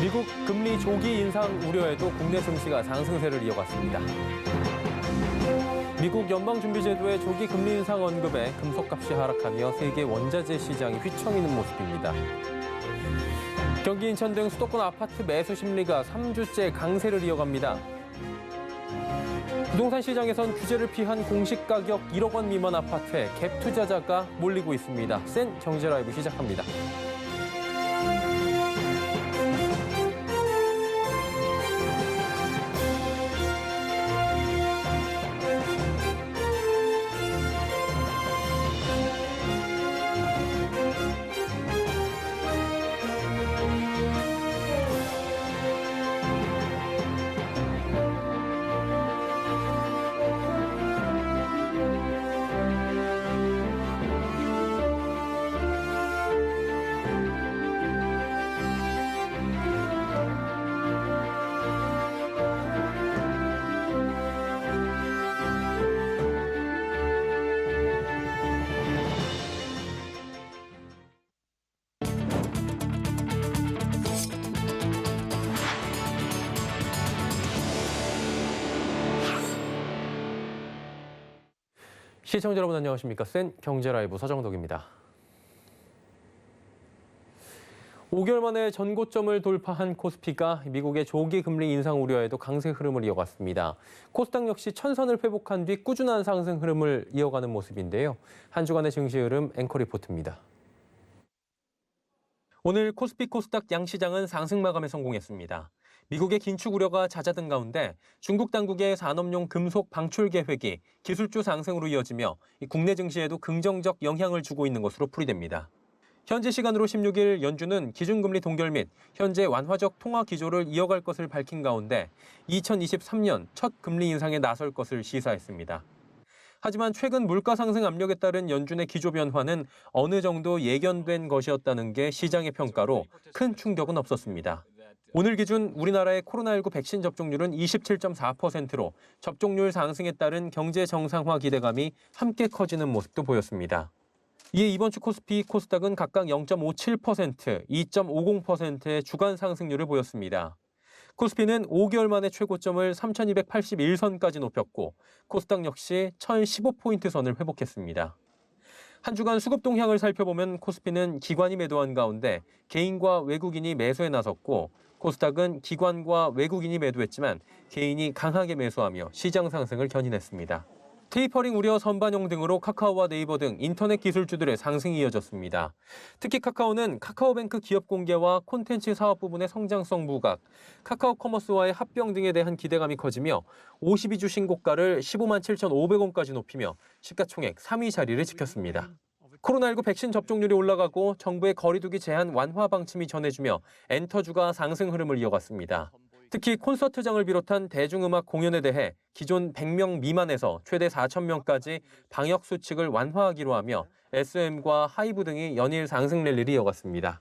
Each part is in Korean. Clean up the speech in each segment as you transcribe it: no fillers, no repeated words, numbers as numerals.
미국 금리 조기 인상 우려에도 국내 증시가 상승세를 이어갔습니다. 미국 연방준비제도의 조기 금리 인상 언급에 금속값이 하락하며 세계 원자재 시장이 휘청이는 모습입니다. 경기 인천 등 수도권 아파트 매수 심리가 3주째 강세를 이어갑니다. 부동산 시장에선 규제를 피한 공시가격 1억 원 미만 아파트에 갭 투자자가 몰리고 있습니다. 센 경제라이브 시작합니다. 시청자 여러분 안녕하십니까? 센 경제라이브 서정덕입니다. 5개월 만에 전고점을 돌파한 코스피가 미국의 조기 금리 인상 우려에도 강세 흐름을 이어갔습니다. 코스닥 역시 천선을 회복한 뒤 꾸준한 상승 흐름을 이어가는 모습인데요. 한 주간의 증시 흐름 앵커 리포트입니다. 오늘 코스피 코스닥 양시장은 상승 마감에 성공했습니다. 미국의 긴축 우려가 잦아든 가운데 중국 당국의 산업용 금속 방출 계획이 기술주 상승으로 이어지며 국내 증시에도 긍정적 영향을 주고 있는 것으로 풀이됩니다. 현지 시간으로 16일 연준은 기준금리 동결 및 현재 완화적 통화 기조를 이어갈 것을 밝힌 가운데 2023년 첫 금리 인상에 나설 것을 시사했습니다. 하지만 최근 물가 상승 압력에 따른 연준의 기조 변화는 어느 정도 예견된 것이었다는 게 시장의 평가로 큰 충격은 없었습니다. 오늘 기준 우리나라의 코로나19 백신 접종률은 27.4%로 접종률 상승에 따른 경제 정상화 기대감이 함께 커지는 모습도 보였습니다. 이에 이번 주 코스피, 코스닥은 각각 0.57%, 2.50%의 주간 상승률을 보였습니다. 코스피는 5개월 만에 최고점을 3,281선까지 높였고 코스닥 역시 1,015포인트 선을 회복했습니다. 한 주간 수급 동향을 살펴보면 코스피는 기관이 매도한 가운데 개인과 외국인이 매수에 나섰고 코스닥은 기관과 외국인이 매도했지만 개인이 강하게 매수하며 시장 상승을 견인했습니다. 테이퍼링 우려 선반영 등으로 카카오와 네이버 등 인터넷 기술주들의 상승이 이어졌습니다. 특히 카카오는 카카오뱅크 기업 공개와 콘텐츠 사업 부분의 성장성 부각, 카카오 커머스와의 합병 등에 대한 기대감이 커지며 52주 신고가를 15만 7,500원까지 높이며 시가총액 3위 자리를 지켰습니다. 코로나19 백신 접종률이 올라가고 정부의 거리두기 제한 완화 방침이 전해지며 엔터주가 상승 흐름을 이어갔습니다. 특히 콘서트장을 비롯한 대중음악 공연에 대해 기존 100명 미만에서 최대 4,000명까지 방역 수칙을 완화하기로 하며 SM과 하이브 등이 연일 상승 랠리를 이어갔습니다.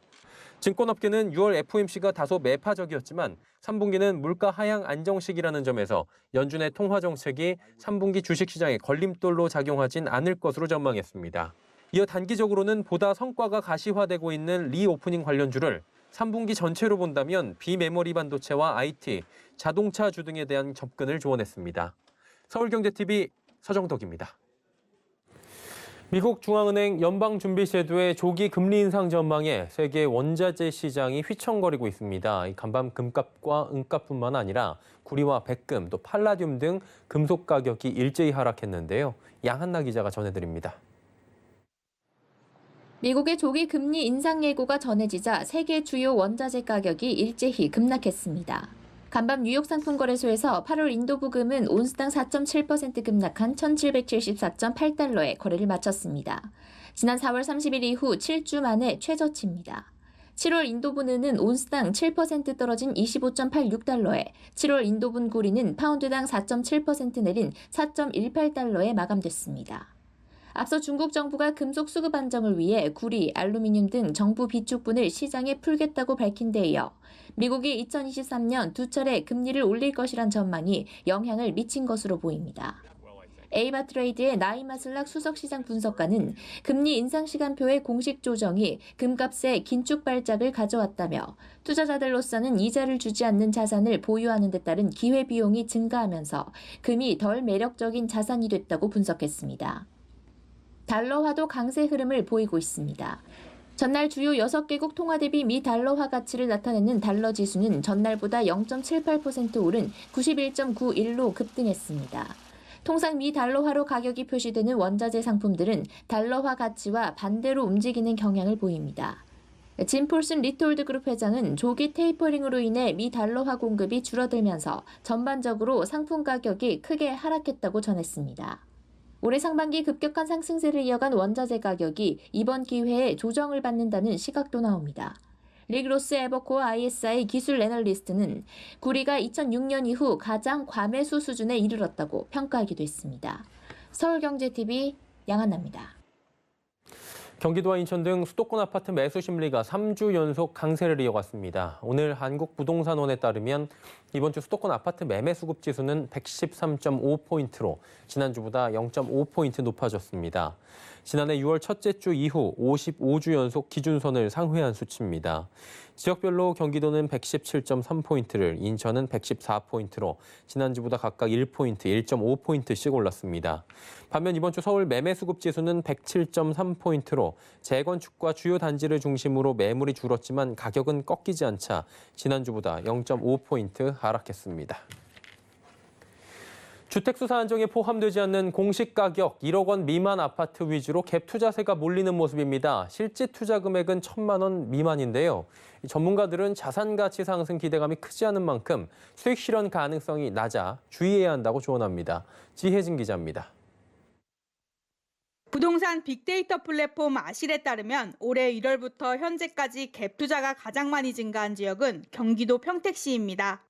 증권업계는 6월 FOMC가 다소 매파적이었지만 3분기는 물가 하향 안정식이라는 점에서 연준의 통화 정책이 3분기 주식시장에 걸림돌로 작용하진 않을 것으로 전망했습니다. 이어 단기적으로는 보다 성과가 가시화되고 있는 리오프닝 관련주를 3분기 전체로 본다면 비메모리 반도체와 IT, 자동차주 등에 대한 접근을 조언했습니다. 서울경제TV 서정덕입니다. 미국 중앙은행 연방준비제도의 조기 금리 인상 전망에 세계 원자재 시장이 휘청거리고 있습니다. 간밤 금값과 은값뿐만 아니라 구리와 백금, 또 팔라듐 등 금속 가격이 일제히 하락했는데요. 양한나 기자가 전해드립니다. 미국의 조기 금리 인상 예고가 전해지자 세계 주요 원자재 가격이 일제히 급락했습니다. 간밤 뉴욕 상품거래소에서 8월 인도부 금은 온스당 4.7% 급락한 1,774.8달러에 거래를 마쳤습니다. 지난 4월 30일 이후 7주 만에 최저치입니다. 7월 인도분은 온스당 7% 떨어진 25.86달러에 7월 인도분 구리는 파운드당 4.7% 내린 4.18달러에 마감됐습니다. 앞서 중국 정부가 금속 수급 안정을 위해 구리, 알루미늄 등 정부 비축분을 시장에 풀겠다고 밝힌 데 이어 미국이 2023년 두 차례 금리를 올릴 것이란 전망이 영향을 미친 것으로 보입니다. 에이바트레이드의 나이마슬락 수석시장 분석가는 금리 인상 시간표의 공식 조정이 금값의 긴축 발작을 가져왔다며 투자자들로서는 이자를 주지 않는 자산을 보유하는 데 따른 기회비용이 증가하면서 금이 덜 매력적인 자산이 됐다고 분석했습니다. 달러화도 강세 흐름을 보이고 있습니다. 전날 주요 6개국 통화 대비 미 달러화 가치를 나타내는 달러 지수는 전날보다 0.78% 오른 91.91로 급등했습니다. 통상 미 달러화로 가격이 표시되는 원자재 상품들은 달러화 가치와 반대로 움직이는 경향을 보입니다. 짐 폴슨 리톨드 그룹 회장은 조기 테이퍼링으로 인해 미 달러화 공급이 줄어들면서 전반적으로 상품 가격이 크게 하락했다고 전했습니다. 올해 상반기 급격한 상승세를 이어간 원자재 가격이 이번 기회에 조정을 받는다는 시각도 나옵니다. 릭로스 에버코어 ISI 기술 애널리스트는 구리가 2006년 이후 가장 과매수 수준에 이르렀다고 평가하기도 했습니다. 서울경제TV 양한나입니다. 경기도와 인천 등 수도권 아파트 매수 심리가 3주 연속 강세를 이어갔습니다. 오늘 한국부동산원에 따르면 이번 주 수도권 아파트 매매 수급 지수는 113.5포인트로 지난주보다 0.5포인트 높아졌습니다. 지난해 6월 첫째 주 이후 55주 연속 기준선을 상회한 수치입니다. 지역별로 경기도는 117.3포인트를, 인천은 114포인트로 지난주보다 각각 1포인트, 1.5포인트씩 올랐습니다. 반면 이번 주 서울 매매 수급 지수는 107.3포인트로 재건축과 주요 단지를 중심으로 매물이 줄었지만 가격은 꺾이지 않자 지난주보다 0.5포인트 하락했습니다. 주택수사 안정에 포함되지 않는 공시가격 1억 원 미만 아파트 위주로 갭 투자세가 몰리는 모습입니다. 실제 투자 금액은 1,000만 원 미만인데요. 전문가들은 자산 가치 상승 기대감이 크지 않은 만큼 수익 실현 가능성이 낮아 주의해야 한다고 조언합니다. 지혜진 기자입니다. 부동산 빅데이터 플랫폼 아실에 따르면 올해 1월부터 현재까지 갭 투자가 가장 많이 증가한 지역은 경기도 평택시입니다.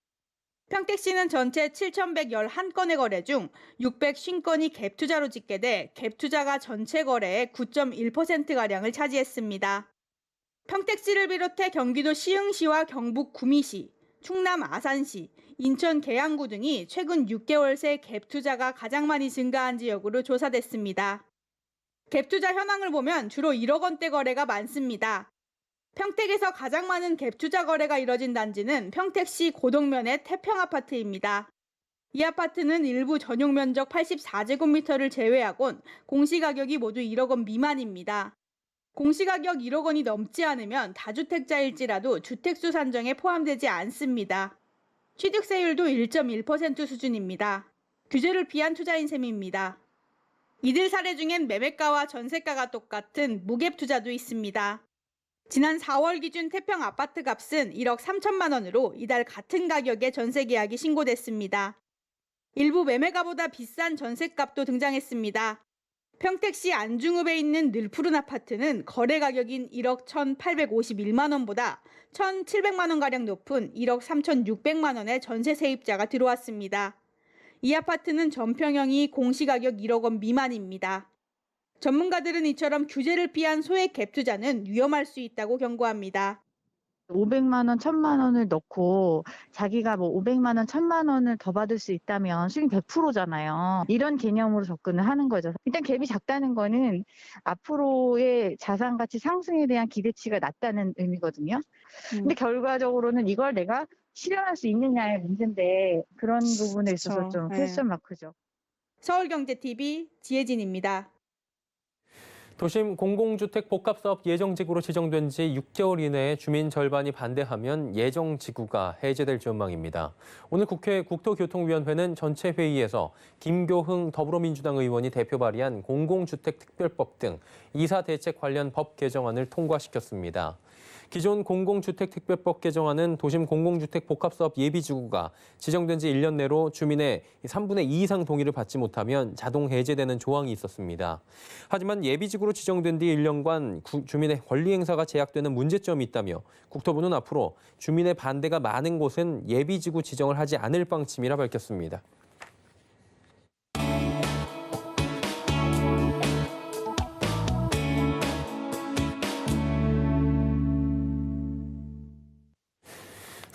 평택시는 전체 7,111건의 거래 중 650건이 갭 투자로 집계돼 갭 투자가 전체 거래의 9.1%가량을 차지했습니다. 평택시를 비롯해 경기도 시흥시와 경북 구미시, 충남 아산시, 인천 계양구 등이 최근 6개월 새 갭 투자가 가장 많이 증가한 지역으로 조사됐습니다. 갭 투자 현황을 보면 주로 1억 원대 거래가 많습니다. 평택에서 가장 많은 갭 투자 거래가 이뤄진 단지는 평택시 고동면의 태평아파트입니다. 이 아파트는 일부 전용 면적 84제곱미터를 제외하곤 공시가격이 모두 1억 원 미만입니다. 공시가격 1억 원이 넘지 않으면 다주택자일지라도 주택수 산정에 포함되지 않습니다. 취득세율도 1.1% 수준입니다. 규제를 피한 투자인 셈입니다. 이들 사례 중엔 매매가와 전세가가 똑같은 무갭 투자도 있습니다. 지난 4월 기준 태평 아파트 값은 1억 3천만 원으로 이달 같은 가격에 전세 계약이 신고됐습니다. 일부 매매가보다 비싼 전세값도 등장했습니다. 평택시 안중읍에 있는 늘푸른 아파트는 거래 가격인 1억 1,851만 원보다 1,700만 원가량 높은 1억 3,600만 원의 전세 세입자가 들어왔습니다. 이 아파트는 전평형이 공시가격 1억 원 미만입니다. 전문가들은 이처럼 규제를 피한 소액 갭 투자는 위험할 수 있다고 경고합니다. 500만 원, 1,000만 원을 넣고 자기가 뭐 500만 원, 1,000만 원을 더 받을 수 있다면 수익 100%잖아요. 이런 개념으로 접근을 하는 거죠. 일단 갭이 작다는 거는 앞으로의 자산 가치 상승에 대한 기대치가 낮다는 의미거든요. 근데 결과적으로는 이걸 내가 실현할 수 있느냐의 문제인데 그런 부분에 있어서 좀 퀘스천 마크죠. 서울경제TV 지혜진입니다. 도심 공공주택 복합사업 예정지구로 지정된 지 6개월 이내에 주민 절반이 반대하면 예정지구가 해제될 전망입니다. 오늘 국회 국토교통위원회는 전체 회의에서 김교흥 더불어민주당 의원이 대표 발의한 공공주택특별법 등 이사 대책 관련 법 개정안을 통과시켰습니다. 기존 공공주택특별법 개정안은 도심 공공주택 복합사업 예비지구가 지정된 지 1년 내로 주민의 3분의 2 이상 동의를 받지 못하면 자동 해제되는 조항이 있었습니다. 하지만 예비지구로 지정된 뒤 1년간 주민의 권리 행사가 제약되는 문제점이 있다며 국토부는 앞으로 주민의 반대가 많은 곳은 예비지구 지정을 하지 않을 방침이라 밝혔습니다.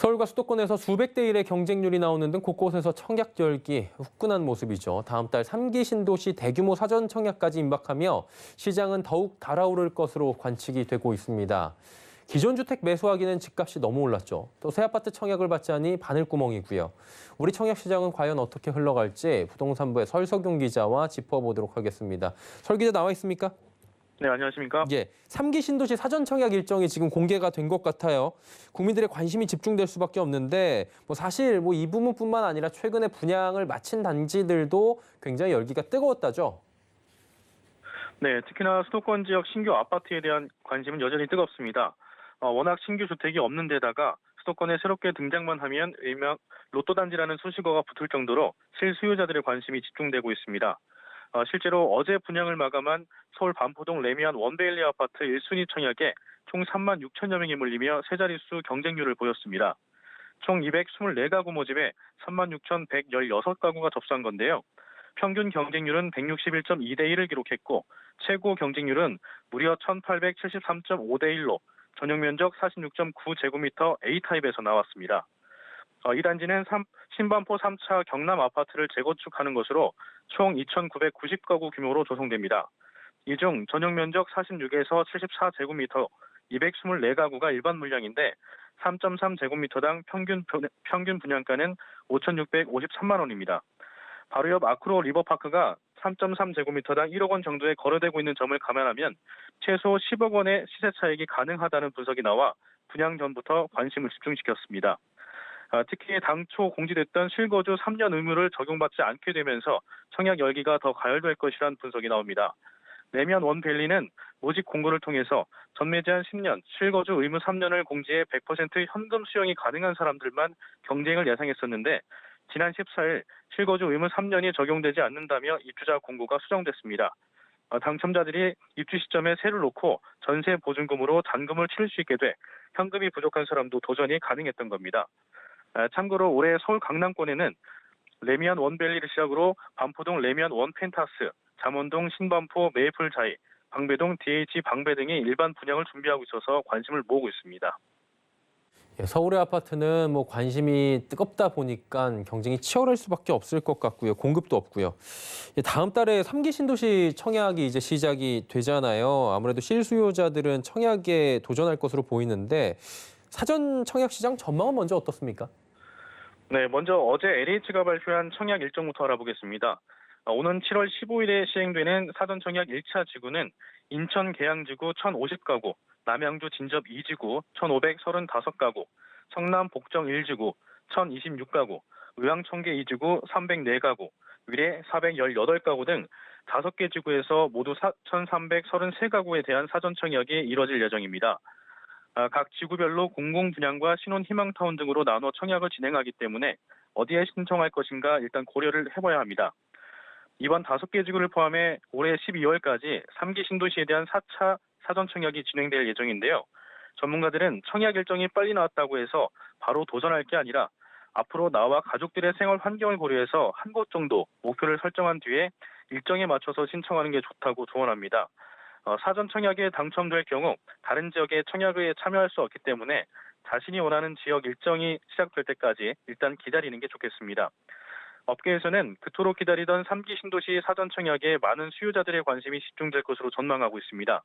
서울과 수도권에서 수백 대 1의 경쟁률이 나오는 등 곳곳에서 청약 열기 후끈한 모습이죠. 다음 달 3기 신도시 대규모 사전 청약까지 임박하며 시장은 더욱 달아오를 것으로 관측이 되고 있습니다. 기존 주택 매수하기는 집값이 너무 올랐죠. 또 새 아파트 청약을 받지 않니 바늘구멍이고요. 우리 청약 시장은 과연 어떻게 흘러갈지 부동산부의 설석용 기자와 짚어보도록 하겠습니다. 설 기자 나와 있습니까? 네, 안녕하십니까? 예, 3기 신도시 사전 청약 일정이 지금 공개가 된 것 같아요. 국민들의 관심이 집중될 수밖에 없는데 사실 이 부분뿐만 아니라 최근에 분양을 마친 단지들도 굉장히 열기가 뜨거웠다죠. 네, 특히나 수도권 지역 신규 아파트에 대한 관심은 여전히 뜨겁습니다. 워낙 신규 주택이 없는 데다가 수도권에 새롭게 등장만 하면 일명 로또 단지라는 수식어가 붙을 정도로 실수요자들의 관심이 집중되고 있습니다. 실제로 어제 분양을 마감한 서울 반포동 레미안 원베일리 아파트 1순위 청약에 총 3만 6천여 명이 몰리며 세 자릿수 경쟁률을 보였습니다. 총 224가구 모집에 3만 6,116가구가 접수한 건데요. 평균 경쟁률은 161.2대 1을 기록했고 최고 경쟁률은 무려 1,873.5대 1로 전용 면적 46.9제곱미터 A타입에서 나왔습니다. 이 단지는 신반포 3차 경남 아파트를 재건축하는 것으로 총 2,990가구 규모로 조성됩니다. 이 중 전용 면적 46에서 74제곱미터 224가구가 일반 물량인데 3.3제곱미터당 평균 분양가는 5,653만 원입니다. 바로 옆 아크로 리버파크가 3.3제곱미터당 1억 원 정도에 거래되고 있는 점을 감안하면 최소 10억 원의 시세 차익이 가능하다는 분석이 나와 분양 전부터 관심을 집중시켰습니다. 특히 당초 공지됐던 실거주 3년 의무를 적용받지 않게 되면서 청약 열기가 더 가열될 것이라는 분석이 나옵니다. 레미안 원밸리는 모집 공고를 통해서 전매 제한 10년, 실거주 의무 3년을 공지해 100% 현금 수령이 가능한 사람들만 경쟁을 예상했었는데 지난 14일 실거주 의무 3년이 적용되지 않는다며 입주자 공고가 수정됐습니다. 당첨자들이 입주 시점에 세를 놓고 전세 보증금으로 잔금을 치를 수 있게 돼 현금이 부족한 사람도 도전이 가능했던 겁니다. 참고로 올해 서울 강남권에는 레미안 원밸리를 시작으로 반포동 레미안 원펜타스, 잠원동 신반포 메이플자이, 방배동 DH 방배 등이 일반 분양을 준비하고 있어서 관심을 모으고 있습니다. 서울의 아파트는 관심이 뜨겁다 보니까 경쟁이 치열할 수밖에 없을 것 같고요. 공급도 없고요. 다음 달에 3기 신도시 청약이 이제 시작이 되잖아요. 아무래도 실수요자들은 청약에 도전할 것으로 보이는데 사전 청약 시장 전망은 먼저 어떻습니까? 네, 먼저 어제 LH가 발표한 청약 일정부터 알아보겠습니다. 오는 7월 15일에 시행되는 사전 청약 1차 지구는 인천 계양지구 1,050가구, 남양주 진접 2지구 1,535가구, 성남 복정 1지구 1,026가구, 의왕 청계 2지구 304가구, 위례 418가구 등 5개 지구에서 모두 1,333가구에 대한 사전 청약이 이뤄질 예정입니다. 각 지구별로 공공분양과 신혼희망타운 등으로 나눠 청약을 진행하기 때문에 어디에 신청할 것인가 일단 고려를 해봐야 합니다. 이번 5개 지구를 포함해 올해 12월까지 3기 신도시에 대한 4차 사전 청약이 진행될 예정인데요. 전문가들은 청약 일정이 빨리 나왔다고 해서 바로 도전할 게 아니라 앞으로 나와 가족들의 생활 환경을 고려해서 한 곳 정도 목표를 설정한 뒤에 일정에 맞춰서 신청하는 게 좋다고 조언합니다. 사전 청약에 당첨될 경우 다른 지역에 청약에 참여할 수 없기 때문에 자신이 원하는 지역 일정이 시작될 때까지 일단 기다리는 게 좋겠습니다. 업계에서는 그토록 기다리던 3기 신도시 사전 청약에 많은 수요자들의 관심이 집중될 것으로 전망하고 있습니다.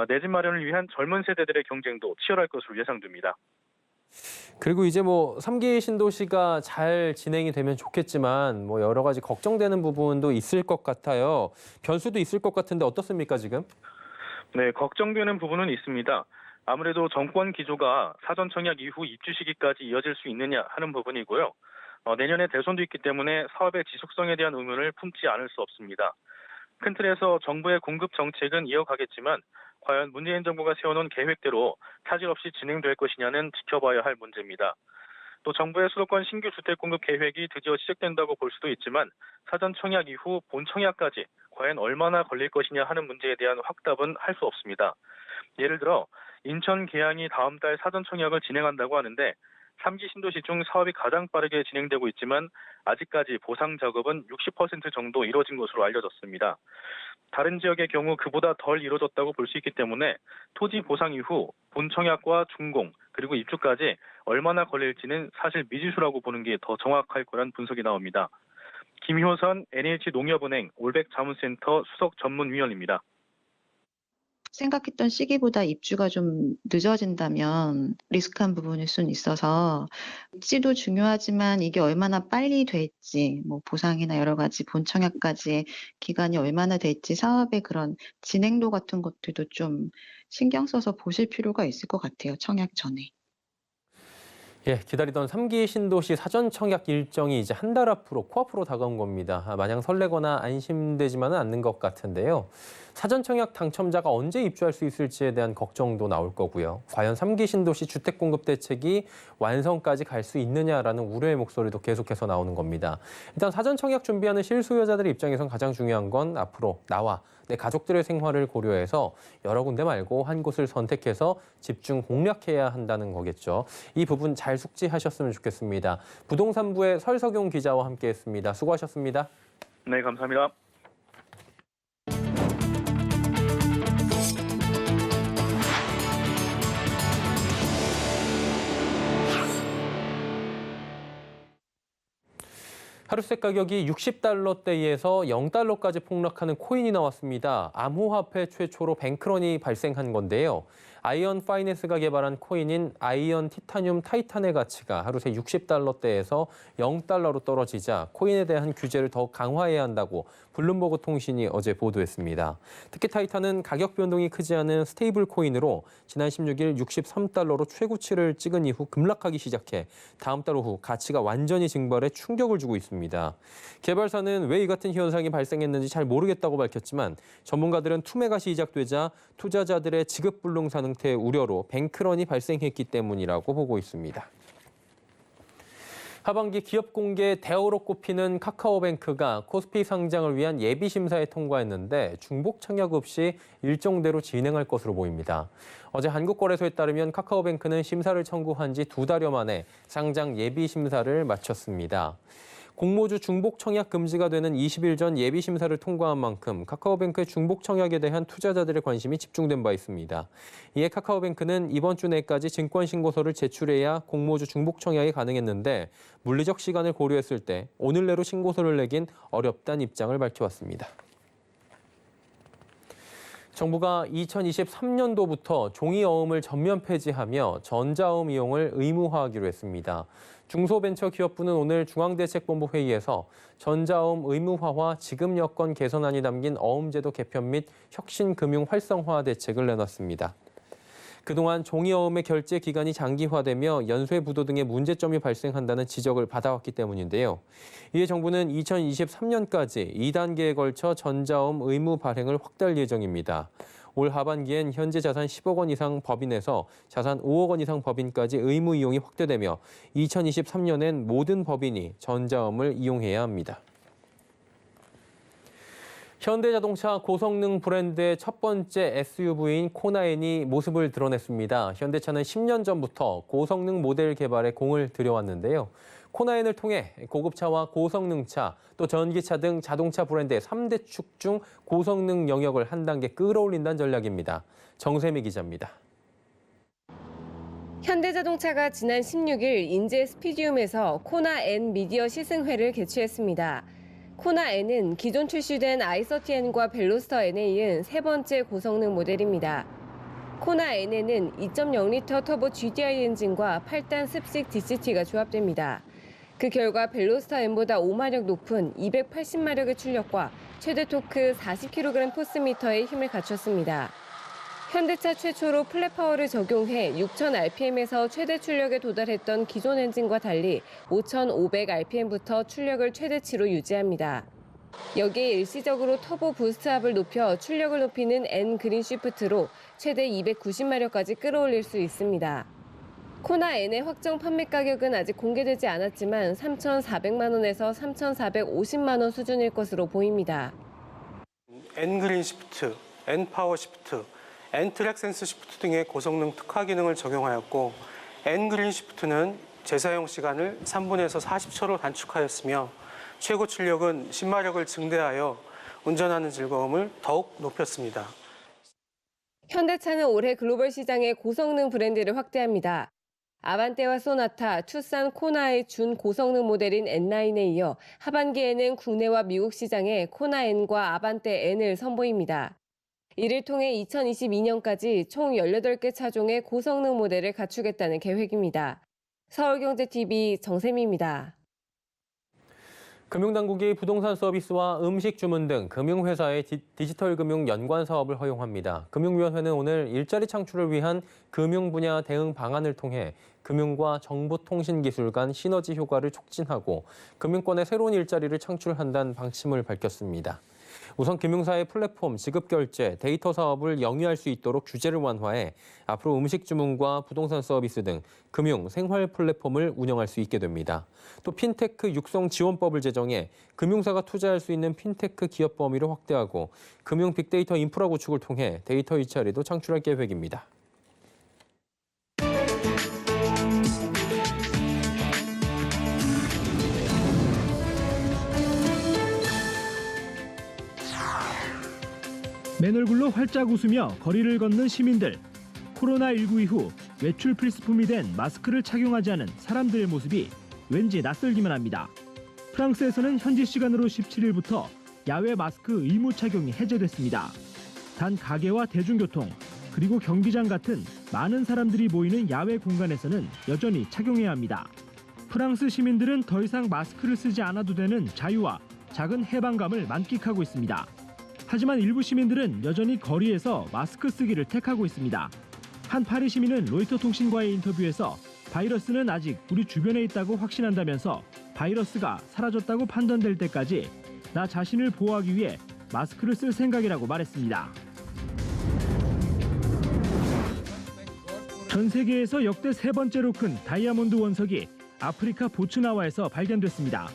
내 집 마련을 위한 젊은 세대들의 경쟁도 치열할 것으로 예상됩니다. 그리고 이제 3기 신도시가 잘 진행이 되면 좋겠지만 여러 가지 걱정되는 부분도 있을 것 같아요. 변수도 있을 것 같은데 어떻습니까, 지금? 네, 걱정되는 부분은 있습니다. 아무래도 정권 기조가 사전 청약 이후 입주 시기까지 이어질 수 있느냐 하는 부분이고요. 내년에 대선도 있기 때문에 사업의 지속성에 대한 의문을 품지 않을 수 없습니다. 큰 틀에서 정부의 공급 정책은 이어가겠지만 과연 문재인 정부가 세워놓은 계획대로 차질 없이 진행될 것이냐는 지켜봐야 할 문제입니다. 또 정부의 수도권 신규 주택 공급 계획이 드디어 시작된다고 볼 수도 있지만 사전 청약 이후 본 청약까지 과연 얼마나 걸릴 것이냐 하는 문제에 대한 확답은 할 수 없습니다. 예를 들어 인천 계양이 다음 달 사전 청약을 진행한다고 하는데 3기 신도시 중 사업이 가장 빠르게 진행되고 있지만 아직까지 보상 작업은 60% 정도 이뤄진 것으로 알려졌습니다. 다른 지역의 경우 그보다 덜 이루어졌다고 볼 수 있기 때문에 토지 보상 이후 본청약과 준공 그리고 입주까지 얼마나 걸릴지는 사실 미지수라고 보는 게 더 정확할 거란 분석이 나옵니다. 김효선 NH농협은행 올백자문센터 수석 전문위원입니다. 생각했던 시기보다 입주가 좀 늦어진다면 리스크한 부분일 수는 있어서 입지도 중요하지만 이게 얼마나 빨리 될지 뭐 보상이나 여러 가지 본청약까지의 기간이 얼마나 될지 사업의 그런 진행도 같은 것들도 좀 신경 써서 보실 필요가 있을 것 같아요. 청약 전에. 예, 기다리던 3기 신도시 사전 청약 일정이 이제 한 달 앞으로 코앞으로 다가온 겁니다. 마냥 설레거나 안심되지만은 않는 것 같은데요. 사전 청약 당첨자가 언제 입주할 수 있을지에 대한 걱정도 나올 거고요. 과연 3기 신도시 주택 공급 대책이 완성까지 갈 수 있느냐라는 우려의 목소리도 계속해서 나오는 겁니다. 일단 사전 청약 준비하는 실수요자들의 입장에선 가장 중요한 건 앞으로 나와 내 가족들의 생활을 고려해서 여러 군데 말고 한 곳을 선택해서 집중 공략해야 한다는 거겠죠. 이 부분 잘 숙지하셨으면 좋겠습니다. 부동산부의 설석용 기자와 함께했습니다. 수고하셨습니다. 네, 감사합니다. 하루색 가격이 60달러대에서 0달러까지 폭락하는 코인이 나왔습니다. 암호화폐 최초로 뱅크런이 발생한 건데요. 아이언 파이낸스가 개발한 코인인 아이언 티타늄 타이탄의 가치가 하루새 60달러대에서 0달러로 떨어지자 코인에 대한 규제를 더 강화해야 한다고 블룸버그 통신이 어제 보도했습니다. 특히 타이탄은 가격 변동이 크지 않은 스테이블 코인으로 지난 16일 63달러로 최고치를 찍은 이후 급락하기 시작해 다음 달 오후 가치가 완전히 증발해 충격을 주고 있습니다. 개발사는 왜 이 같은 현상이 발생했는지 잘 모르겠다고 밝혔지만 전문가들은 투매가 시작되자 투자자들의 지급불능 상태의 우려로 뱅크런이 발생했기 때문이라고 보고 있습니다. 하반기 기업 공개 대우로 꼽히는 카카오뱅크가 코스피 상장을 위한 예비 심사에 통과했는데 중복 청약 없이 일정대로 진행할 것으로 보입니다. 어제 한국거래소에 따르면 카카오뱅크는 심사를 청구한 지 2달여 만에 상장 예비 심사를 마쳤습니다. 공모주 중복 청약 금지가 되는 20일 전 예비 심사를 통과한 만큼 카카오뱅크의 중복 청약에 대한 투자자들의 관심이 집중된 바 있습니다. 이에 카카오뱅크는 이번 주 내까지 증권 신고서를 제출해야 공모주 중복 청약이 가능했는데 물리적 시간을 고려했을 때 오늘 내로 신고서를 내긴 어렵다는 입장을 밝혀왔습니다. 정부가 2023년도부터 종이어음을 전면 폐지하며 전자어음 이용을 의무화하기로 했습니다. 중소벤처기업부는 오늘 중앙대책본부 회의에서 전자어음 의무화와 지급 여건 개선안이 담긴 어음제도 개편 및 혁신금융 활성화 대책을 내놨습니다. 그동안 종이어음의 결제 기간이 장기화되며 연쇄 부도 등의 문제점이 발생한다는 지적을 받아왔기 때문인데요. 이에 정부는 2023년까지 2단계에 걸쳐 전자어음 의무 발행을 확대할 예정입니다. 올 하반기엔 현재 자산 10억 원 이상 법인에서 자산 5억 원 이상 법인까지 의무 이용이 확대되며 2023년엔 모든 법인이 전자어음을 이용해야 합니다. 현대자동차 고성능 브랜드의 첫 번째 SUV인 코나엔이 모습을 드러냈습니다. 현대차는 10년 전부터 고성능 모델 개발에 공을 들여왔는데요. 코나엔을 통해 고급차와 고성능차, 또 전기차 등 자동차 브랜드의 3대 축 중 고성능 영역을 한 단계 끌어올린다는 전략입니다. 정세미 기자입니다. 현대자동차가 지난 16일 인제 스피디움에서 코나-N 미디어 시승회를 개최했습니다. 코나-N은 기존 출시된 i30N과 벨로스터-N에 이은 세 번째 고성능 모델입니다. 코나-N에는 2.0리터 터보 GDI 엔진과 8단 습식 DCT가 조합됩니다. 그 결과 벨로스터-N보다 5마력 높은 280마력의 출력과 최대 토크 40kg 포스미터의 힘을 갖췄습니다. 현대차 최초로 플랫파워를 적용해 6,000rpm에서 최대 출력에 도달했던 기존 엔진과 달리 5,500rpm부터 출력을 최대치로 유지합니다. 여기에 일시적으로 터보 부스트압을 높여 출력을 높이는 N 그린 쉬프트로 최대 290마력까지 끌어올릴 수 있습니다. 코나-N의 확정 판매 가격은 아직 공개되지 않았지만 3,400만 원에서 3,450만 원 수준일 것으로 보입니다. N 그린 시프트, N 파워 시프트, N 트랙 센스 시프트 등의 고성능 특화 기능을 적용하였고 N 그린 시프트는 재사용 시간을 3분에서 40초로 단축하였으며 최고 출력은 10마력을 증대하여 운전하는 즐거움을 더욱 높였습니다. 현대차는 올해 글로벌 시장의 고성능 브랜드를 확대합니다. 아반떼와 소나타, 투싼 코나의 준 고성능 모델인 N9에 이어 하반기에는 국내와 미국 시장에 코나 N과 아반떼 N을 선보입니다. 이를 통해 2022년까지 총 18개 차종의 고성능 모델을 갖추겠다는 계획입니다. 서울경제TV 정세미입니다. 금융당국이 부동산 서비스와 음식 주문 등 금융회사의 디지털 금융 연관 사업을 허용합니다. 금융위원회는 오늘 일자리 창출을 위한 금융 분야 대응 방안을 통해 금융과 정보통신기술 간 시너지 효과를 촉진하고 금융권의 새로운 일자리를 창출한다는 방침을 밝혔습니다. 우선 금융사의 플랫폼, 지급결제, 데이터 사업을 영위할 수 있도록 규제를 완화해 앞으로 음식 주문과 부동산 서비스 등 금융, 생활 플랫폼을 운영할 수 있게 됩니다. 또 핀테크 육성 지원법을 제정해 금융사가 투자할 수 있는 핀테크 기업 범위를 확대하고 금융 빅데이터 인프라 구축을 통해 데이터 일자리도 창출할 계획입니다. 맨 얼굴로 활짝 웃으며 거리를 걷는 시민들. 코로나19 이후 외출 필수품이 된 마스크를 착용하지 않은 사람들의 모습이 왠지 낯설기만 합니다. 프랑스에서는 현지 시간으로 17일부터 야외 마스크 의무 착용이 해제됐습니다. 단 가게와 대중교통, 그리고 경기장 같은 많은 사람들이 모이는 야외 공간에서는 여전히 착용해야 합니다. 프랑스 시민들은 더 이상 마스크를 쓰지 않아도 되는 자유와 작은 해방감을 만끽하고 있습니다. 하지만 일부 시민들은 여전히 거리에서 마스크 쓰기를 택하고 있습니다. 한 파리 시민은 로이터 통신과의 인터뷰에서 바이러스는 아직 우리 주변에 있다고 확신한다면서 바이러스가 사라졌다고 판단될 때까지 나 자신을 보호하기 위해 마스크를 쓸 생각이라고 말했습니다. 전 세계에서 역대 세 번째로 큰 다이아몬드 원석이 아프리카 보츠나와에서 발견됐습니다.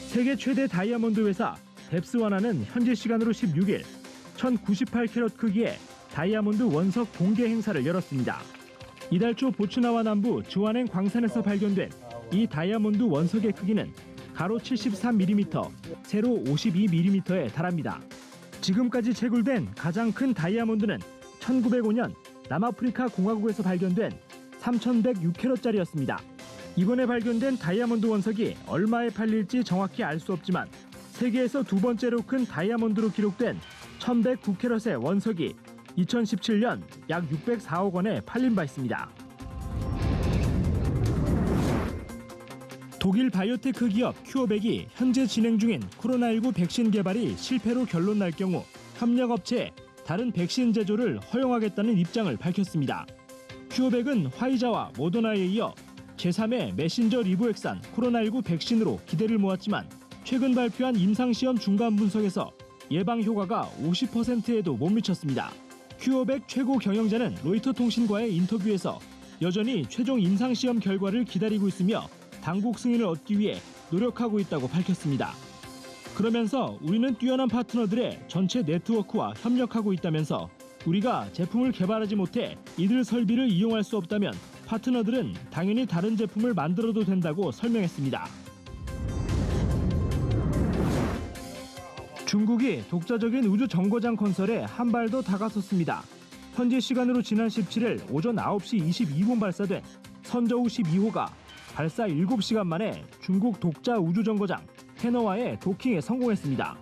세계 최대 다이아몬드 회사 뎁스와나는 현지 시간으로 16일 1098캐럿 크기의 다이아몬드 원석 공개 행사를 열었습니다. 이달 초 보츠나와 남부 주아넨 광산에서 발견된 이 다이아몬드 원석의 크기는 가로 73mm, 세로 52mm에 달합니다. 지금까지 채굴된 가장 큰 다이아몬드는 1905년 남아프리카 공화국에서 발견된 3106캐럿짜리였습니다. 이번에 발견된 다이아몬드 원석이 얼마에 팔릴지 정확히 알 수 없지만 세계에서 두 번째로 큰 다이아몬드로 기록된 1109캐럿의 원석이 2017년 약 604억 원에 팔린 바 있습니다. 독일 바이오테크 기업 큐어백이 현재 진행 중인 코로나19 백신 개발이 실패로 결론 날 경우 협력업체에 다른 백신 제조를 허용하겠다는 입장을 밝혔습니다. 큐어백은 화이자와 모더나에 이어 제3의 메신저 리보액산 코로나19 백신으로 기대를 모았지만 최근 발표한 임상시험 중간 분석에서 예방 효과가 50%에도 못 미쳤습니다. 큐어백 최고 경영자는 로이터 통신과의 인터뷰에서 여전히 최종 임상시험 결과를 기다리고 있으며 당국 승인을 얻기 위해 노력하고 있다고 밝혔습니다. 그러면서 우리는 뛰어난 파트너들의 전체 네트워크와 협력하고 있다면서 우리가 제품을 개발하지 못해 이들 설비를 이용할 수 없다면 파트너들은 당연히 다른 제품을 만들어도 된다고 설명했습니다. 중국이 독자적인 우주 정거장 건설에 한 발 더 다가섰습니다. 현지 시간으로 지난 17일 오전 9시 22분 발사된 선저우 12호가 발사 7시간 만에 중국 독자 우주 정거장 테너와의 도킹에 성공했습니다.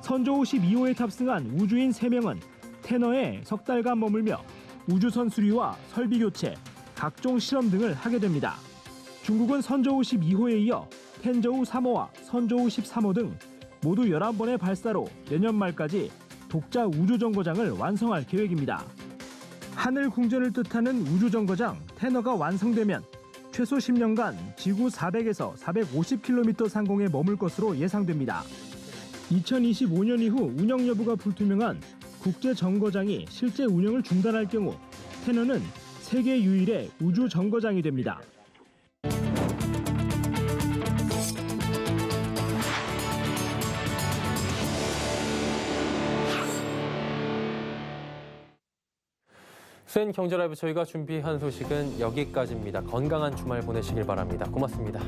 선저우 12호에 탑승한 우주인 3명은 테너에 석 달간 머물며 우주선 수리와 설비 교체, 각종 실험 등을 하게 됩니다. 중국은 선저우 12호에 이어 텐저우 3호와 선저우 13호 등 모두 11번의 발사로 내년 말까지 독자 우주정거장을 완성할 계획입니다. 하늘 궁전을 뜻하는 우주정거장 테너가 완성되면 최소 10년간 지구 400에서 450km 상공에 머물 것으로 예상됩니다. 2025년 이후 운영 여부가 불투명한 국제정거장이 실제 운영을 중단할 경우 테너는 세계 유일의 우주정거장이 됩니다. 센 경제라이브 저희가 준비한 소식은 여기까지입니다. 건강한 주말 보내시길 바랍니다. 고맙습니다.